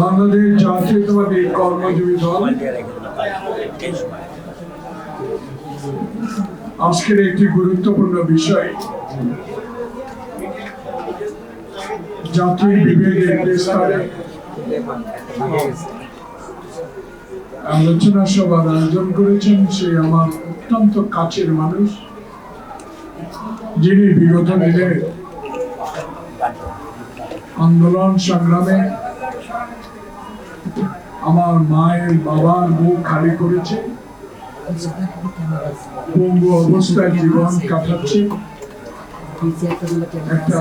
বাংলাদেশ জাতীয়তাবাদী কর্মজীবী দল আজকের একটি গুরুত্বপূর্ণ বিষয় জাতীয় বিবেকের বিস্তারে আলোচনা সভার আয়োজন করেছেন। সে আমার অত্যন্ত কাছের মানুষ, যিনি বিগত দিনে আন্দোলন সংগ্রামে আমার মায়ের বাবার মুখ খালি করেছে, পঙ্গু অবস্থায় জীবন কাটাচ্ছে। একটা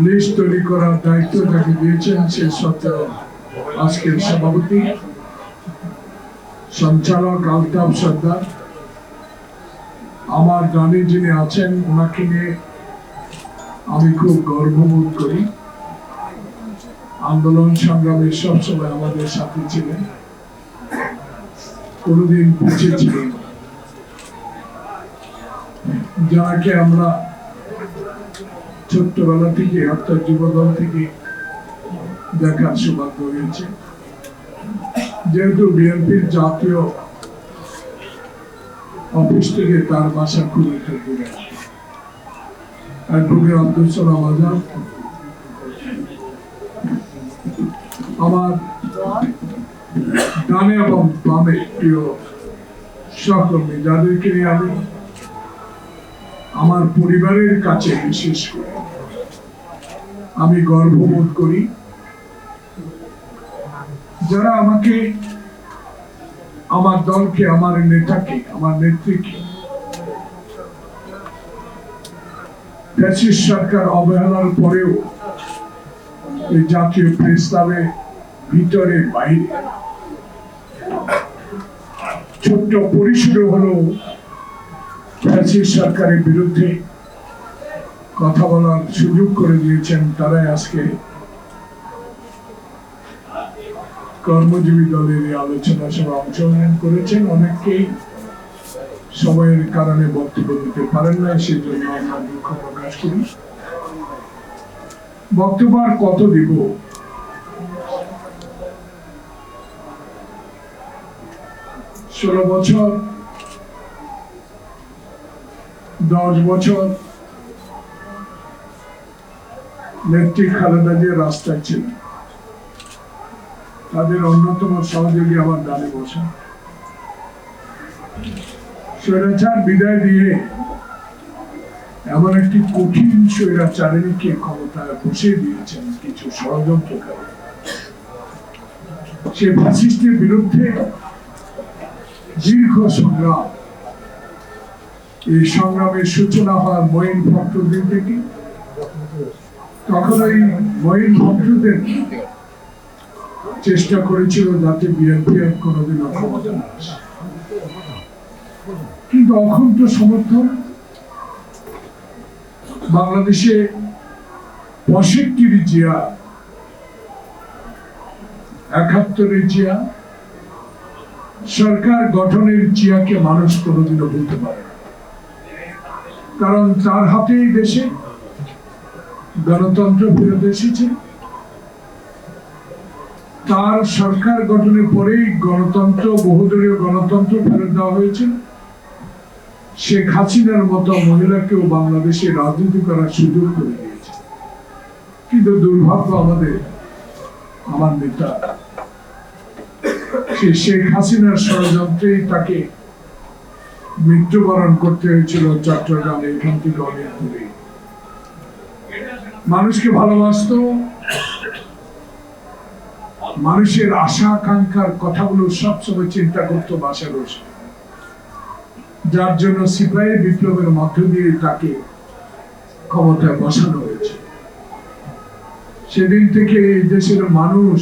লিস্ট তৈরি করার দায়িত্ব তাকে দিয়েছেন। সে সত্ত্বেও আজকের সভাপতি সঞ্চালক আলতাফ সর্দার আমার ডানে যিনি আছেন, ওনাকে নিয়ে আমি খুব গর্ববোধ করি। আন্দোলন সংগ্রামে সবসময় আমাদের সাথে ছিলেন, কোনদিন পিছিয়ে ছিলেন, যাকে আমরা ছোট্টবেলা থেকে অর্থাৎ যুবদল থেকে দেখার সৌভাগ্য হয়েছে। যেহেতু বিএনপির জাতীয় অফিস থেকে তার বাসা খুব একটা দূরে, অ্যাডভোকেট আব্দুল সালাম আজাদ আমার ডানে এবং বামে প্রিয় সহকর্মী, যাদেরকে নিয়ে আমি আমার পরিবারের কাছে বিশেষ করে আমি গর্ববোধ করি, যারা আমাকে, আমার দলকে, আমার নেতাকে, আমার নেত্রীকে ফ্যাসিস্ট সরকার অবহেলার পরেও এই জাতীয় প্রেস ক্লাবের ভিতরে বাইরে ছোট্ট পরিসরে হলেও ফ্যাসিস্ট সরকারের বিরুদ্ধে কথা বলার সুযোগ করে দিয়েছেন। তারাই আজকে কর্মজীবী দলের এই আলোচনা সভা অংশগ্রহণ করেছেন। অনেকেই সময়ের কারণে বক্তব্য দিতে পারেন না, সেই জন্য আমরা দুঃখ প্রকাশ করি। বক্তব্য আর কত দিব? ষোলো বছর, 10 বছর নেত্রী খালেদা জিয়া রাস্তায় ছিলেন। তাদের অন্যতম সহযোগী আমার ডানে বসে। স্বৈরাচার বিদায় দিয়ে এমন একটি কঠিন স্বৈরাচারিণীকে ক্ষমতায় বসিয়ে দিয়েছেন কিছু ষড়যন্ত্রকারী। সে ফ্যাসিস্টের বিরুদ্ধে দীর্ঘ সংগ্রাম, এই সংগ্রামের সূচনা হয় মঈন ভক্তদের থেকে। তখন ওই মঈন ভক্তদের চেষ্টা করেছিল যাতে বিএনপি কোনোদিন ক্ষমতা না আসে, কিন্তু অখণ্ড সমর্থন বাংলাদেশে 65 জিয়া, 71 জিয়া, সরকার গঠনের জিয়াকে মানুষ কোনোদিনও বলতে পারে না। কারণ তার হাতেই দেশে গণতন্ত্র ফেরত এসেছে। তার সরকার গঠনের পরেই গণতন্ত্র, বহুদলীয় গণতন্ত্র ফেরত দেওয়া হয়েছে। শেখ হাসিনার মতো মহিলাকেও বাংলাদেশে রাজনীতি করার সুযোগ করে দিয়েছে। কিন্তু দুর্ভাগ্য আমাদের, আমার নেতা, সে শেখ হাসিনার ষড়যন্ত্রেই তাকে মৃত্যুবরণ করতে হয়েছিল চট্টগ্রামে, এখান থেকে অনেক দূরে। মানুষকে ভালোবাসত, মানুষের আশা আকাঙ্ক্ষার কথাগুলো সবসময় চিন্তা করতো বাসায় বসে, যার জন্য সিপাহী বিপ্লবের মধ্য দিয়ে তাকে ক্ষমতায় বসানো হয়েছে। সেদিন থেকে এই দেশের মানুষ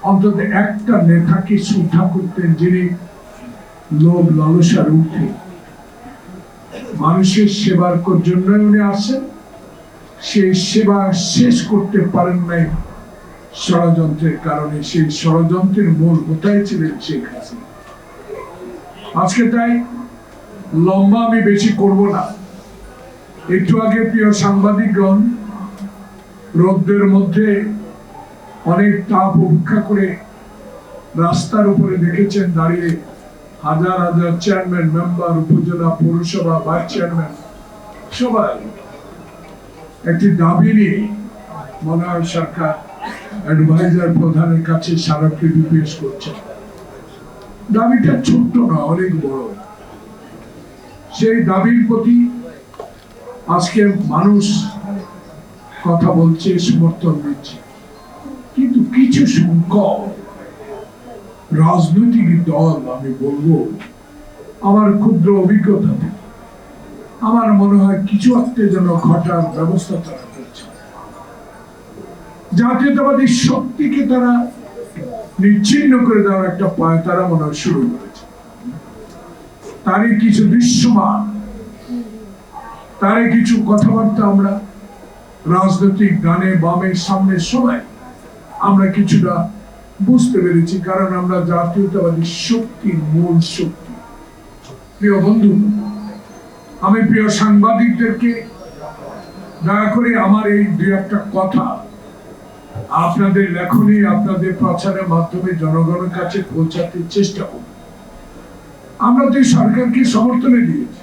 অন্তত একটা নেতাকে শ্রদ্ধা করতেন, যিনি লোভ লালসার ঊর্ধ্বে মানুষের সেবার জন্য উনি আসেন। সেই সেবা শেষ করতে পারেন নাই ষড়যন্ত্রের কারণে। সেই ষড়যন্ত্রের মূল হোতাই ছিলেন শেখ হাসিনা। আজকে তাই লম্বা আমি বেশি করব না। একটু আগে প্রিয় সাংবাদিকগণ রোদ্রের মধ্যে অনেক তাপ উপেক্ষা করে রাস্তার উপরে দেখেছেন দাঁড়িয়ে হাজার হাজার চেয়ারম্যান, মেম্বার, উপজেলা, পৌরসভা, ভাইস চেয়ারম্যান সবাই একটি দাবি নিয়ে মনে হয় সরকার অ্যাডভাইজার প্রধানের কাছে স্মারকলিপি পেশ করছে। দাবিটা ছোট্ট না, অনেক বড়। সেই দাবির প্রতি আজকে মানুষ কথা বলছে, সমর্থন দিচ্ছে, কিন্তু কিছু সংখ্যক রাজনৈতিক দল, আমি বলবো আমার ক্ষুদ্র অভিজ্ঞতা থেকে আমার মনে হয় কিছু একটা যেন ঘটার ব্যবস্থা তারা করছে। জাতীয়তাবাদী শক্তিকে তারা নিচ্ছিন্ন করে দেওয়ার একটা পায় তারা মনে হয় শুরু করেছে। তারই কিছু দৃশ্যমান, তারই কিছু কথাবার্তা আমরা রাজনৈতিক গানে বামে সামনে সবাই আমরা কিছুটা বুঝতে পেরেছি, কারণ আমরা জাতীয়তাবাদী শক্তির মূল শক্তি। প্রিয় বন্ধু, আমি প্রিয় সাংবাদিকদেরকে দয়া করে আমার এই দুই একটা কথা আপনাদের লেখনী, আপনাদের প্রচারের মাধ্যমে জনগণের কাছে পৌঁছাতে চেষ্টা করব। আমরা তো সরকারকে সমর্থনে দিয়েছি।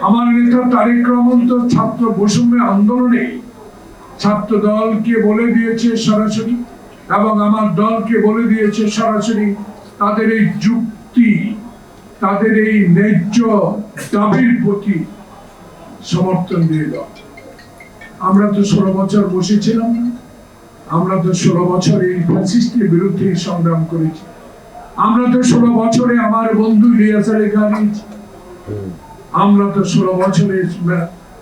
আমার নেতা তারেক রহমান তো ছাত্র বৈষম্য আন্দোলনে ছাত্র দলকে বলে দিয়েছে সরাসরি, এবং আমার দলকে বলে দিয়েছে সরাসরি, তাদের এই যুক্তি, তাদের এই ন্যায্য দাবির প্রতি সমর্থন দিয়ে দাও। আমরা তো 16 বছর বসেছিলাম না, আমরা তো 16 বছর এই ফ্যাসিস্টের বিরুদ্ধে সংগ্রাম করেছি। আমরা তো 16 বছরে আমার বন্ধু ইলিয়াস আলী হারিয়েছি। আমরা তো 16 বছরে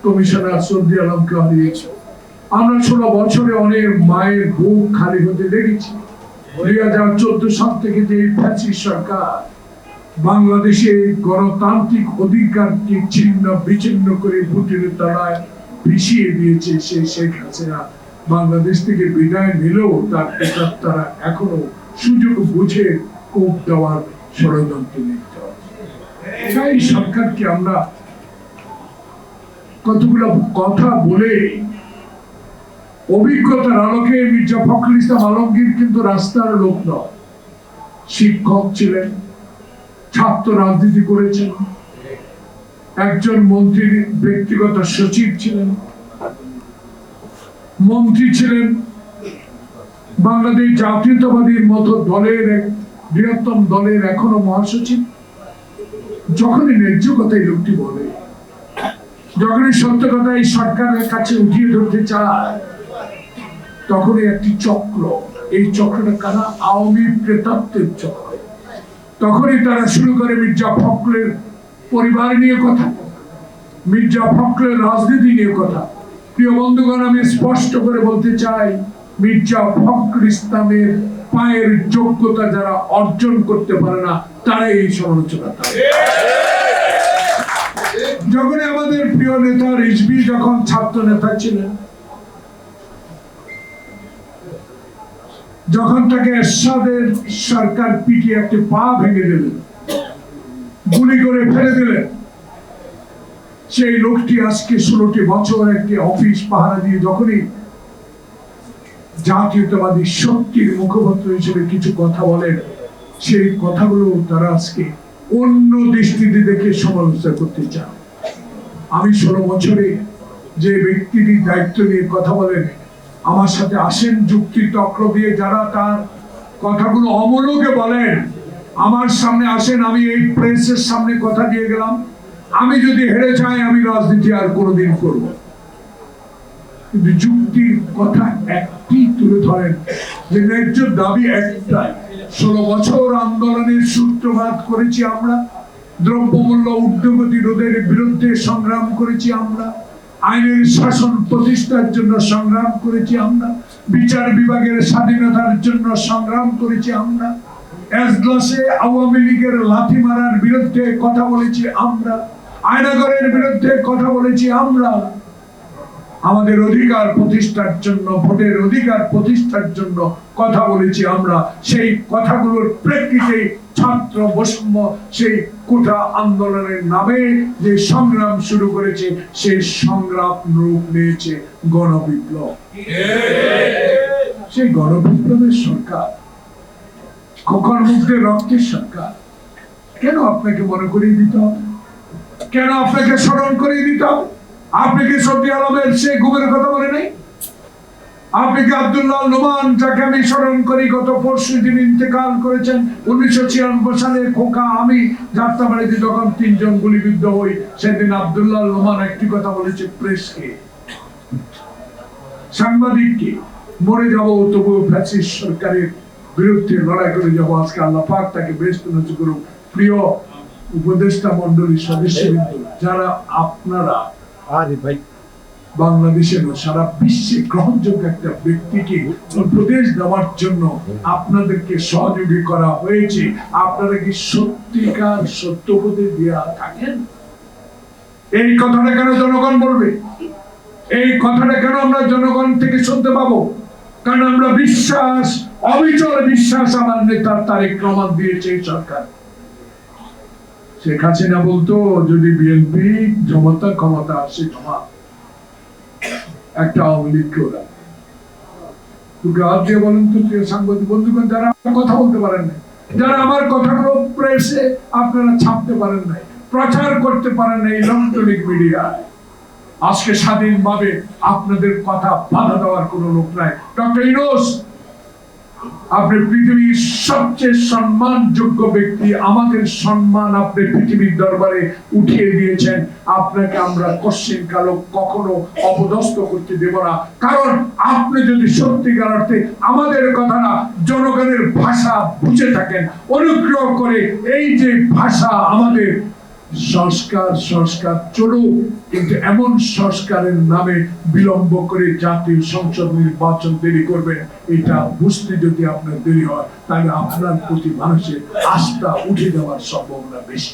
কমিশনার সৌদি আলমকে হারিয়েছি। আমরা 16 বছরে অনেক মায়ের বুক খালি হতে দেখেছি। 2014 সাল থেকে যে ফ্যাসিস্ট সরকার বাংলাদেশে গণতান্ত্রিক অধিকারকে ছিন্ন বিচ্ছিন্ন করে ভোটের তলায় পিছিয়ে দিয়েছে, সেই শেখ হাসিনা বাংলাদেশ থেকে বিদায় নিলেও তার তারা এখনো সুযোগ বুঝে কোপ দেওয়ার ষড়যন্ত্র লিপ্ত। তাই সরকারকে আমরা কতগুলো কথা বলে অভিজ্ঞতার আলোকে, মির্জা ফখরুল ইসলাম আলমগীর কিন্তু রাস্তার লোক নয়, শিক্ষক ছিলেন, ছাত্র রাজনীতি করেছেন, একজন মন্ত্রীর ব্যক্তিগত সচিব ছিলেন, মন্ত্রী ছিলেন, বাংলাদেশ জাতীয়তাবাদীর মতো দলের বৃহত্তম দলের এখনো মহাসচিব। যখনই ন্যায্য কথা এই লোকটি বলে, যখনই সত্য কথা এই সরকারের কাছে উঠিয়ে ধরতে চায়, তখনই একটি চক্র, এই চক্রটা কারা? আওয়ামী প্রেতাত্বের চক্র। তখনই তারা শুরু করে মির্জা ফখরুলের পরিবার নিয়ে কথা, মির্জা ফখরুলের রাজনীতি নিয়ে কথা। প্রিয় বন্ধুগণ, আমি স্পষ্ট করে বলতে চাই, মির্জা ফখরুল ইসলামের পায়ের যোগ্যতা যারা অর্জন করতে পারে না, তারাই এই সমালোচনা। যখন আমাদের প্রিয় নেতা রিজভী যখন ছাত্র নেতা ছিলেন, যখন তাকে এরশাদের সরকার পিটিয়ে একটি পা ভেঙে দিলেন, গুলি করে ফেলে দিলেন, সেই লোকটি আজকে 16টি বছর একটি অফিস পাহারা দিয়ে যখনই জাতীয়তাবাদী শক্তির মুখপাত্র হিসেবে কিছু কথা বলেন, সেই কথাগুলো তারা আজকে অন্য দৃষ্টিতে দেখে সমালোচনা করতে চান। আমি 16 বছরে যে ব্যক্তিটি দায়িত্ব নিয়ে কথা বলেন, আমার সাথে আসেন যুক্তি তর্ক দিয়ে, যারা তার কথাগুলো অমূলকে বলেন, আমার সামনে আসেন, আমি এই প্রেসের সামনে কথা দিয়ে গেলাম, আমি যদি হেরে যাই আমি রাজনীতি আর কোনোদিন করব। কিন্তু যুক্তির কথা একটি তুলে ধরেন, যে ন্যায্য দাবি একটাই। 16 বছর আন্দোলনের সূত্রপাত করেছি আমরা, দ্রব্যমূল্য ঊর্ধ্বগতি রোধের বিরুদ্ধে সংগ্রাম করেছি আমরা, আইনের শাসন প্রতিষ্ঠার জন্য সংগ্রাম করেছি আমরা, বিচার বিভাগের স্বাধীনতার জন্য সংগ্রাম করেছি আমরা, এজলাসে আওয়ামী লীগের লাথি মারার বিরুদ্ধে কথা বলেছি আমরা, আয়নাগরের বিরুদ্ধে কথা বলেছি আমরা, আমাদের অধিকার প্রতিষ্ঠার জন্য, ভোটের অধিকার প্রতিষ্ঠার জন্য কথা বলেছি আমরা। সেই কথাগুলোর প্রেক্ষিতে ছাত্র বৈষম্য সেই কোটা আন্দোলনের নামে যে সংগ্রাম শুরু করেছে, সেই সংগ্রাম রূপ নিয়েছে গণবিপ্লব। সেই গণবিপ্লবের সরকার, খোকন মুক্তের রক্তের সরকার, কেন আপনাকে মনে করিয়ে দিতে হবে? কেন আপনাকে স্মরণ করিয়ে দিতে হবে? আপনি কি সত্যি আলমের সে গুমের কথা বলে নাই? আপনি কি আব্দুল্লাহ নোমান, যাকে আমি স্মরণ করি, গত পরশু দিন ইন্তেকাল করেছেন 1996 সালে, খোকা আমি যাত্রাবাড়িতে যখন 3 জন গুলিবিদ্ধ হই, সেদিন আব্দুল্লাহ নোমান একটি কথা বলেছে, প্রেসকে, সাংবাদিককে, মরে যাবো তবুও ফ্যাসিস্ট সরকারের বিরুদ্ধে লড়াই করে যাবো। আজকে আল্লাহ পাক তাকে বেশ নজর করুক। প্রিয় উপদেষ্টা মন্ডলীর সদস্যবৃন্দ, যারা আপনারা বাংলাদেশের সারা বিশ্বে গ্রহণযোগ্য একটা ব্যক্তিকে উপদেশ দেওয়ার জন্য আপনাদেরকে সহযোগী করা হয়েছে, আপনারা কি সত্যিকার সত্যবোধে দেয়া থাকেন? এই কথাটা কেন জনগণ বলবে? এই কথাটা কেন আমরা জনগণ থেকে শুনতে পাবো? কারণ আমরা বিশ্বাস, অবিচল বিশ্বাস আমার নেতা তারেক রহমান দিয়েছে এই সরকার। শেখ হাসিনা বলতো, যদি বিএনপি ক্ষমতা আসে, জমা একটা আওয়ামী লীগকে ওরা দিয়ে বলেন তো, সাংবাদিক বন্ধুগণ, যারা কথা বলতে পারেন না, যারা আমার কথাগুলো প্রেসে আপনারা ছাপতে পারেন নাই, প্রচার করতে পারেন নাই ইলেকট্রনিক মিডিয়ায়, আজকে স্বাধীনভাবে আপনাদের কথা বাধা দেওয়ার কোন লোক নাই। ডক্টর ইউনূস, আপনি পৃথিবীর সবচেয়ে সম্মানযোগ্য ব্যক্তি, আমাদের সম্মান আপনি পৃথিবীর দরবারে উঠিয়ে দিয়েছেন। আপনাকে আমরা কোশ্চেন কালো কখনো অপদস্থ করতে দেব না, কারণ আপনি যদি সত্যিকার অর্থে আমাদের কথা না, জনগণের ভাষা বুঝে থাকেন, অনুগ্রহ করে এই যে ভাষা আমাদের সংস্কার চলুক, কিন্তু এমন সংস্কারের নামে বিলম্ব করে জাতীয় সংসদ নির্বাচন দেরি করবেন, এটা বুঝতে যদি আপনার দেরি হয়, তাহলে আপনার প্রতি মানুষের আস্থা উঠে যাওয়ার সম্ভাবনা বেশি।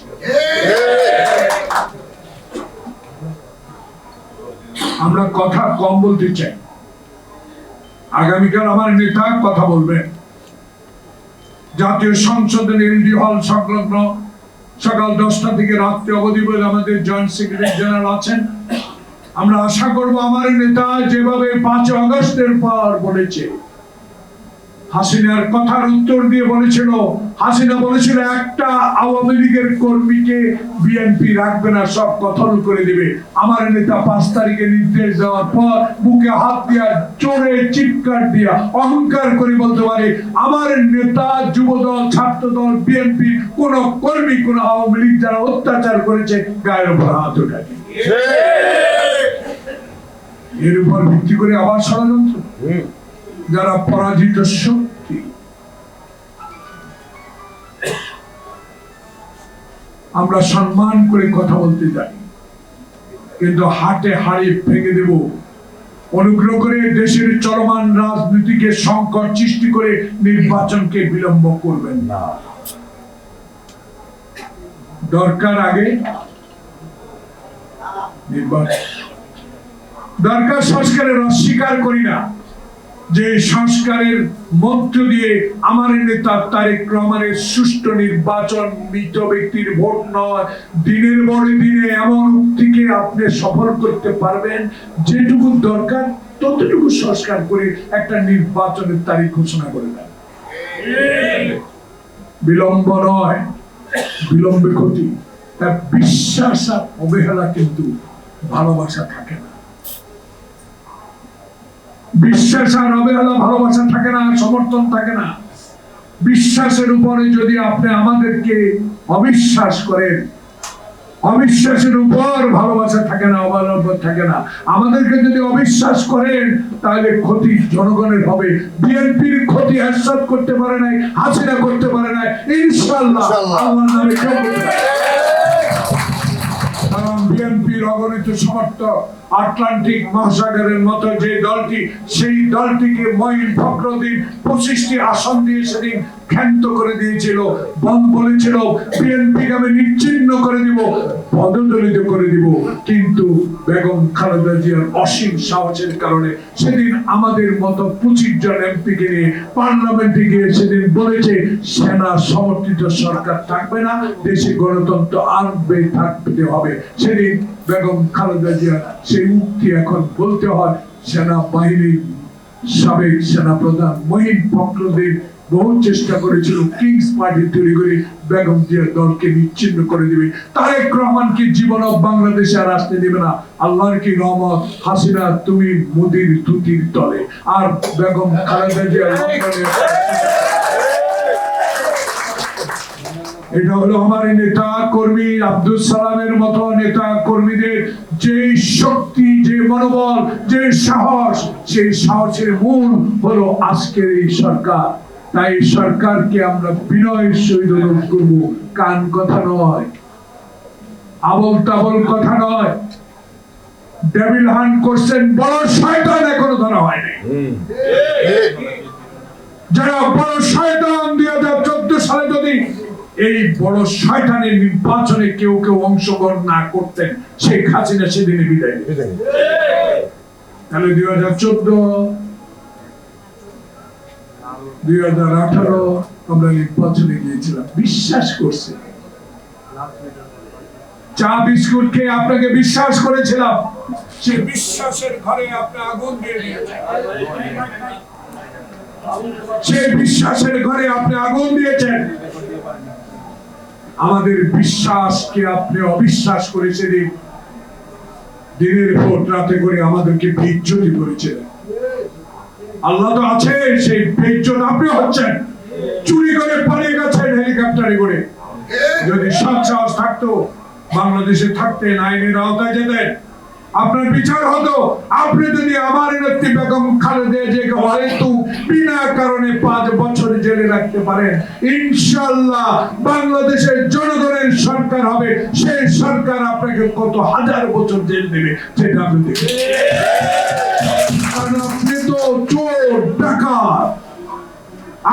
আমরা কথা কম বলতে চাই। আগামীকাল আমার নেতা কথা বলবেন জাতীয় সংসদের এলডি হল সংলগ্ন, সকাল 10টা থেকে রাত্রি অবধি বলে আমাদের জয়েন্ট সেক্রেটারি জেনারেল আছেন। আমরা আশা করব আমার নেতা যেভাবে 5 আগস্টের পর বলেছে, হাসিনার কথার উত্তর দিয়ে বলেছিল, হাসিনা বলেছিল একটা আওয়ামী লীগের কর্মীকে বিএনপি রাখবে না, সব কতল করে দিবে। আমার নেতা 5 তারিখে নির্দেশ দেওয়ার পর বুকে হাত দিয়া, জোরে চিৎকার দিয়া, অহংকার করে বলতে পারে, আমার নেতা যুবদল, ছাত্রদল, বিএনপি কোন কর্মী, কোন আওয়ামী লীগ যারা অত্যাচার করেছে, গায়ের উপর হাত ওঠাবে। এর উপর ভিত্তি করে আবার ষড়যন্ত্র, যারা পরাজিত শক্তি। আমরা সম্মান করে কথা বলতে চাই, কিন্তু হাটে হাড়ি ভেঙে দেব। অনুগ্রহ করে দেশের চলমান রাজনীতিকে সংকট সৃষ্টি করে নির্বাচনকে বিলম্ব করবেন না। দরকার আগে নির্বাচন, দরকার সংস্কারের, অস্বীকার করি না যে সংস্কারের মধ্য দিয়ে আমার নেতা তারেক রহমানের সুষ্ঠু নির্বাচন, মৃত ব্যক্তির ভোট নয়, দিনের পরে দিনে এমন উক্তিকে আপনি সফল করতে পারবেন, যেটুকু দরকার ততটুকু সংস্কার করে একটা নির্বাচনের তারিখ ঘোষণা করে দেন। বিলম্ব নয়, বিলম্বে ক্ষতি। তার বিশ্বাস আর অবহেলা কিন্তু ভালোবাসা থাকে না। বিশ্বাস আর অবহেলা ভালোবাসা থাকে না, সমর্থন থাকে না। বিশ্বাসের উপরে যদি আপনি আমাদেরকে অবিশ্বাস করেন, অবিশ্বাসের উপর ভালোবাসা থাকে না, অবহেলা থাকে না। আমাদেরকে যদি অবিশ্বাস করেন, তাহলে ক্ষতি জনগণের হবে। বিএনপির ক্ষতি এরশাদ করতে পারে নাই, হাসিনা করতে পারে নাই, ইনশাআল্লাহ আল্লাহর নামে কেউ করতে পারে। কারণ বিএনপির অগণিত সমর্থক আটলান্টিক মহাসাগরের মতো যে দলটি, সেই দলটিকে মঈন ফখরুদ্দিন 25টি আসন দিয়ে সেদিন ক্ষান্ত করে দিয়েছিল, বলেছিল বিএনপিকে আমি নিচ্ছিন্ন করে দিব, পদদলিত করে দিব। কিন্তু বেগম খালেদা জিয়ার অসীম সাহসের কারণে সেদিন আমাদের মতো 25 জন এমপিকে নিয়ে পার্লামেন্টে গিয়ে সেদিন বলেছে, সেনা সমর্থিত সরকার থাকবে না, দেশে গণতন্ত্র আনবে, থাকতে হবে। সেদিন বেগম খালেদা জিয়া সেই উক্তি এখন বলতে হয়, সেনাবাহিনীর সাবেক সেনাপ্রধান মহিন ফখরুদ্দিন বহু চেষ্টা করেছিল কিংস পার্টি তৈরি করে বেগম জিয়ার দলকে নিচ্ছিন্ন করে দিবে। তারেক রহমান কি জীবন বাংলাদেশে আর আসতে দেবে না। আল্লাহর কি রহমত, হাসিনা তুমি মোদির ধুতির তলে, আর বেগম খালেদা জিয়া এটা হলো আমার নেতা কর্মী আব্দুল সালামের মতো নেতা কর্মীদের যে শক্তি, যে মনোবল, যে সাহস, সেই সাহসের মূল হলো আজকের এই সরকার। তাই সরকারকে আমরা বিনয়ের সহিত অনুরোধ করবো, কান কথা নয়, আবল তাবল কথা নয়। ডেভিল হান্ট করছেন, বড় শয়তান এখনো ধরা হয়নি। যারা বড় শয়তান 2014 সালে যদি এই বড় শয়তানের নির্বাচনে কেউ অংশগ্রহণ না করতেন, শেখ হাসিনা সেদিনে বিদায় নিতেন। তাহলে 2014, 2018 আমরা নির্বাচনে গিয়েছিলাম, বিশ্বাস করছি, চা বিস্কুট খেয়ে আপনাকে বিশ্বাস করেছিলাম, সে বিশ্বাসের ঘরে আপনি আগুন দিয়ে দিয়েছেন। সেই বিশ্বাসের ঘরে আপনি আগুন দিয়েছেন। আমাদের বিশ্বাসকে আপনি অবিশ্বাস করেছেন, দিনের পর রাতে করে আমাদেরকে বেইজ্জতি করেছেন। আল্লাহ তো আছে, সেই বেইজ্জত আপনি হচ্ছেন। চুরি করে পালিয়ে গেছেন হেলিকপ্টারে করে। যদি সৎ সাহস থাকতো, বাংলাদেশে থাকতেন, আইনের আওতায় যেতেন, আপনার বিচার হতো। আপনি যদি আমার নেত্রী বেগম খালেদা জিয়াকে হয়তো বিনা কারণে 5 বছর জেলে রাখতে পারেন, ইনশাআল্লাহ বাংলাদেশের জনগণের সরকার হবে। সেই সরকার আপনাকে কত হাজার বছর জেল দেবে সেটা আপনি দেখবেন। আপনি তো চোর, ডাকাত,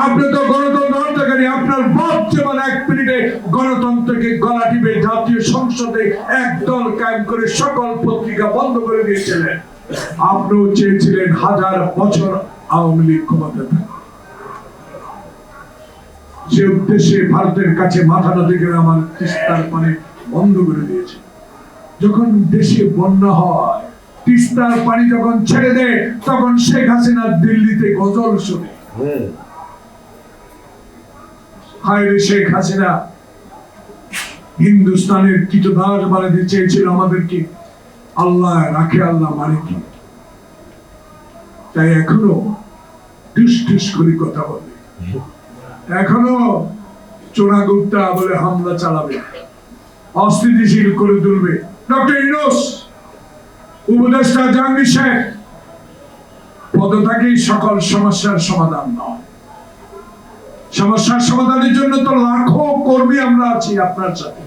আপনি তো গণতন্ত্র হত্যাকারী। আপনার বাপ যেমন 1 মিনিটে গণতন্ত্রকে গলা টিপে জাতীয় সংসদে এক দল কায়েম করে সকল পত্রিকা বন্ধ করে দিয়েছিলেন, আপনিও চেয়েছিলেন হাজার বছর আওয়ামী লীগ ক্ষমতায় থাকে। সে উদ্দেশ্যে ভারতের কাছে মাথা নত করে আমার তিস্তার পানি বন্ধ করে দিয়েছে। যখন দেশে বন্যা হয়, তিস্তার পানি যখন ছেড়ে দেয়, তখন শেখ হাসিনা দিল্লিতে গজল শুনে। শেখ হাসিনা হিন্দুস্তানের কীটদাস বানাতে চেয়েছিল আমাদেরকে, আল্লাহ রাখে, আল্লাহ মানে কি। তাই এখনো টুস করে কথা বলে, এখনো চোরাগুপ্তা বলে হামলা চালাবে, অস্থিতিশীল করে তুলবে। ডক্টর ইউনূস, উপদেষ্টা জাহাঙ্গীর শেখ, পদত্যাগই সকল সমস্যার সমাধান নয়। সমস্যার সমাধানের জন্য তো লাখো কর্মী আমরা আছি আপনার সাথে।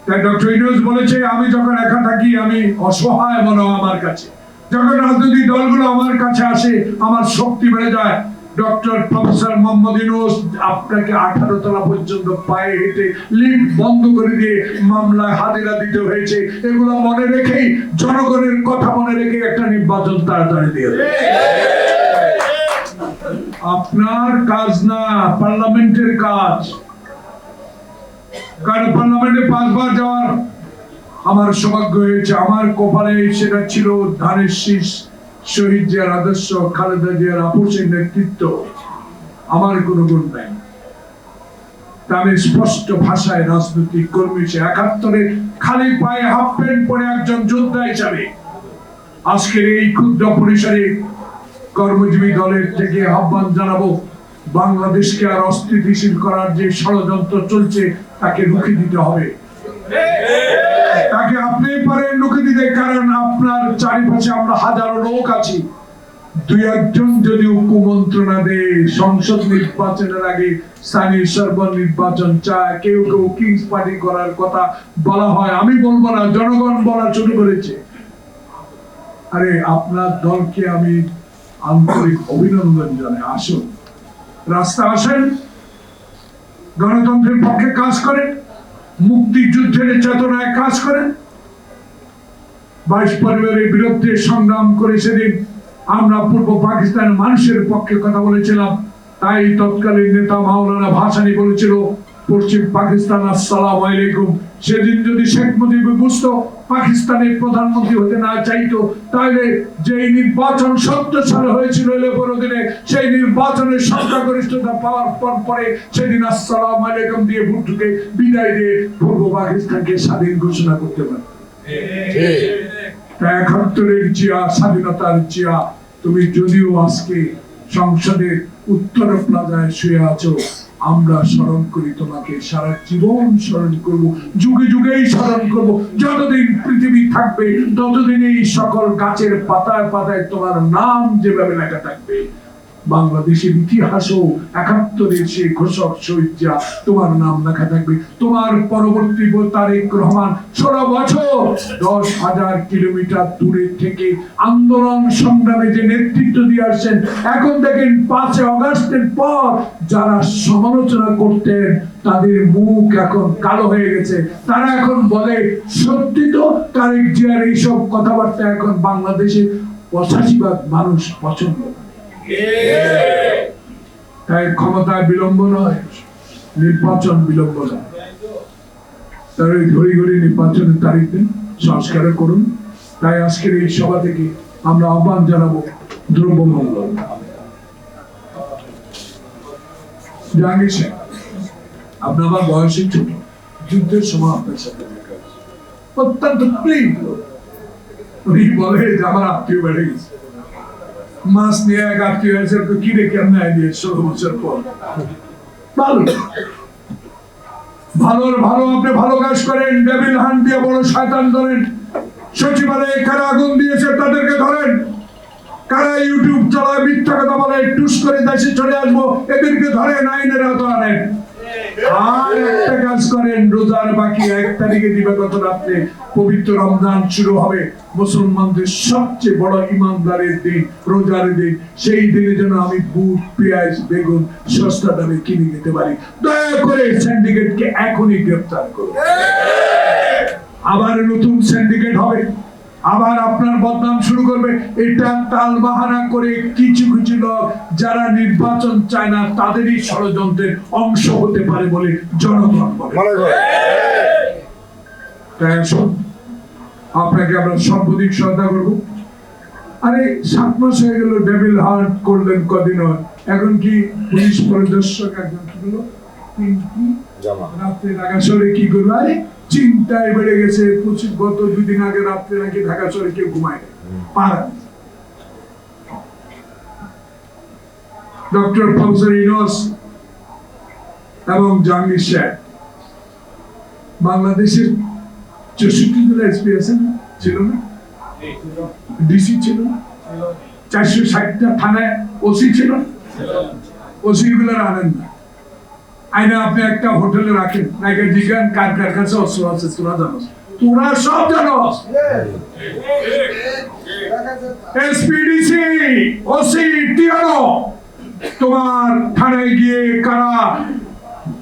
তাই ডক্টর ইউনূস বলেছে, আমি যখন একা থাকি আমি অসহায় মনে হয় আমার কাছে, যখন রাজনৈতিক দলগুলো আমার কাছে আসে আমার শক্তি বেড়ে যায়। ডক্টর প্রফেসর মোহাম্মদ ইউনূস আপনাকে 18 তলা পর্যন্ত পায়ে হেঁটে লিফট বন্ধ করে দিয়ে মামলায় হাজিরা দিতে হয়েছে। এগুলো মনে রেখেই, জনগণের কথা মনে রেখে একটা নির্বাচন তাড়াতাড়ি দিয়ে দেবে। আপনার কাজ না, পার্লামেন্টের কাজ। কারণ পার্লামেন্টে 5 বার যাওয়ার আমার সৌভাগ্য হয়েছে। আমার কপালে সেটা ছিল ধানের শীষ, শহীদ জিয়ার আদর্শ, খালেদা জিয়ার আপোষের নেতৃত্ব। আমার কোনো গুণ নাই। আমি স্পষ্ট ভাষায় রাজনৈতিক কর্মী, 71-এ খালি পায়ে হাফ প্যান্ট পরে একজন যোদ্ধা হিসাবে আজকের এই ক্ষুদ্র পরিসরে কর্মজীবী দলের থেকে আহ্বান জানাবো, বাংলাদেশকে আর অস্থিতিশীল করার যে ষড়যন্ত্র চলছে তাকে রুখে দিতে হবে। তাকে আপনি পারেন রুখে দিতে, কারণ আপনার চারিপাশে আমরা হাজারো লোক আছি। 2-1 যদি কুমন্ত্রণা দেয়, সংসদ নির্বাচনের আগে স্থানীয় সরকার নির্বাচন চায়, কেউ কিংস পার্টি করার কথা বলা হয়, আমি বলবো না, জনগণ বলা শুরু করেছে। আরে আপনার দলকে আমি আন্তরিক অভিনন্দন জানাই। আসুন, রাস্তা আসেন, গণতন্ত্রের পক্ষে কাজ করেন, মুক্তিযুদ্ধের চেতনায় কাজ করেন। 22 পরিবারের বিরুদ্ধে সংগ্রাম করে সেদিন আমরা পূর্ব পাকিস্তানের মানুষের পক্ষে কথা বলেছিলাম। তাই তৎকালীন নেতা মাওলানা ভাসানী বলেছিল, পশ্চিম পাকিস্তান আসসালামু আলাইকুম। সেদিন যদি শেখ মুজিব বুঝতো পাকিস্তানের প্রধানমন্ত্রী হতে না চাইতো, তাহলে যে নির্বাচন 70 সালে হয়েছিল এলেপর দিনে, সেই নির্বাচনের সংখ্যাগরিষ্ঠতা পাওয়ার পরে সেদিন আসসালামু আলাইকুম দিয়ে ভুট্টোকে বিদায় দিয়ে পূর্ব পাকিস্তানকে স্বাধীন ঘোষণা করতে পারে। 71-এর জিয়া, স্বাধীনতার জিয়া, তুমি যদিও আজকে সংসদের উত্তর প্লাজায় শুয়ে আছো, আমরা স্মরণ করি তোমাকে, সারা জীবন স্মরণ করব, যুগে যুগেই স্মরণ করব। যতদিন পৃথিবী থাকবে ততদিন এই সকল গাছের পাতায় পাতায় তোমার নাম যেভাবে লেখা থাকবে। বাংলাদেশের ইতিহাসও 71-এর সেই ঘোষক শহীদ জিয়া তোমার নাম লেখা থাকবে। তোমার পরবর্তী তারেক রহমান 16 বছর 10,000 কিলোমিটার দূরে থেকে আন্দোলন সংগ্রামে যে নেতৃত্ব দিয়ে আসছেন, এখন দেখেন 5 আগস্টের পর যারা সমালোচনা করতেন তাদের মুখ এখন কালো হয়ে গেছে। তারা এখন বলে সত্যি তো তারেক জিয়ার এইসব কথাবার্তা এখন বাংলাদেশের 85% মানুষ পছন্দ করে। তাই ক্ষমতায় বিলম্ব নয়, নির্বাচন বিলম্ব নয়। তার ঘড়ি ঘড়ি নির্বাচনের তারিখ দিন, সংস্কার করুন। তাই আজকের এই সভা থেকে আমরা আহ্বান জানাবো দ্রব্যমূল্য। জাহাঙ্গীর শেখ, আপনি আমার বয়সে ছোট, যুদ্ধের সময় আপনার সাথে দেখা হয়েছে, অত্যন্ত ক্লিন লোক। উনি বলে যে আমার আত্মীয় বেড়ে গেছে, মাছ নিয়ে এক আত্মীয় হয়েছে, কি রে কেমন আইডিয়া 16 বছর পর। ভালো ভালোর ভালো, আপনি ভালো কাজ করেন। ডেভিল হান্ট দিয়ে বড় শয়তান ধরেন। সচিবালয়ে কারা আগুন দিয়েছে তাদেরকে ধরেন। কারা ইউটিউব চালায় মিথ্যা কথা বলে টুস করে দেশে চলে আসবো, এদেরকে ধরেন, আইনের আওতায় আনেন। আর একটা কাজ করেন, রোজার বাকি 1 তারিখে দিবাগত রাত্রে পবিত্র রমজান শুরু হবে, মুসলমানদের সবচেয়ে বড় ইমানদারের দিন, রোজার দিন। সেই দিনে যেন আমি বুট, পেঁয়াজ, বেগুন সস্তা দামে কিনে নিতে পারি। দয়া করে সিন্ডিকেটকে এখনই গ্রেফতার করুন। আবার নতুন সিন্ডিকেট হবে, আবার আপনার বদনাম শুরু করবে। এটা তালবাহানা করে কিছু কিছু লোক যারা নির্বাচন চায় না তাদেরই ষড়যন্ত্রের অংশ হতে পারে বলে জনগণ বলে। আপনাকে আমরা সর্বাধিক শ্রদ্ধা করবো। আরে 7 মাস হয়ে গেল, ডেভিল হান্ট করলেন কদিন, এখন কি পুলিশ পরিদর্শক একজন হলো রাত্রে ঢাকা শহরে কি করলো? আরে চিন্তায় বেড়ে গেছে। গত 2 দিন আগে রাত্রে নাকি ঢাকা শহরে কেউ ঘুমায় পারা। ডক্টর প্রফেসর ইউনূস এবং জাহাঙ্গীর শেখ, বাংলাদেশের 64 জেলা এসপি আছেন, ছিল না? ডিসি ছিল না? 460টা থানায় ওসি ছিল। ওসি গুলো আনেন না, আইনা আপনি একটা হোটেলে রাখেন, নাকি জিজ্ঞান কার কার কাছে অস্ত্র আছে, তোরা জানো, তোরা সব জানো। এসপিডিসি, ওসি, টিআরও, তোমার থানায় গিয়ে কারা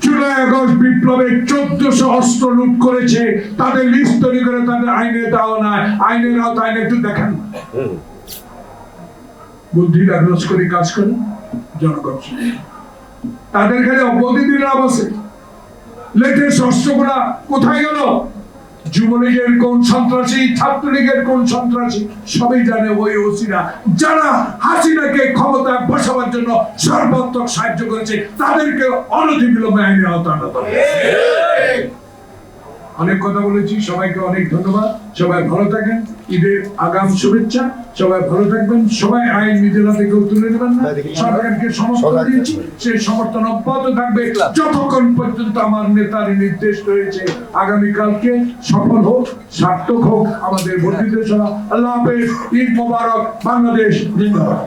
জুলাই আগস্ট বিপ্লবে 1400 অস্ত্র লুট করেছে তাদের লিস্ট তৈরি করে তাদের আইনে দেওয়া নাই। আইনের আওতায় একটু দেখেন, বুদ্ধি ডাগনস করে কাজ করেন, জনগণ তাদের কাছে অবধিদিন লাভ আছে। লেটেস্ট অস্ত্রগুলা কোথায় গেল? যুবলীগের কোন সন্ত্রাসী, ছাত্রলীগের কোন সন্ত্রাসী, সবাই জানে ওই ওসিরা যারা হাসিনাকে ক্ষমতায় বসাবার জন্য সর্বাত্মক সাহায্য করেছে, তাদেরকে অনতিবিলম্বে আইনের আওতায় আনতে হবে। অনেক কথা বলেছি, সবাইকে অনেক ধন্যবাদ। সবাই ভালো থাকেন, ঈদের আগাম শুভেচ্ছা। সবাই ভালো থাকবেন। সবাই আইন নিজের হাতে কেউ তুলে নেবেন না। সরকারকে সমর্থন দিয়েছি, সেই সমর্থন অব্যাহত থাকবে যতক্ষণ পর্যন্ত আমার নেতার নির্দেশ রয়েছে। আগামীকালকে সফল হোক, সার্থক হোক আমাদের বর্ধিত সভা। আল্লাহ হাফেজ, ঈদ মোবারক, বাংলাদেশ জিন্দাবাদ।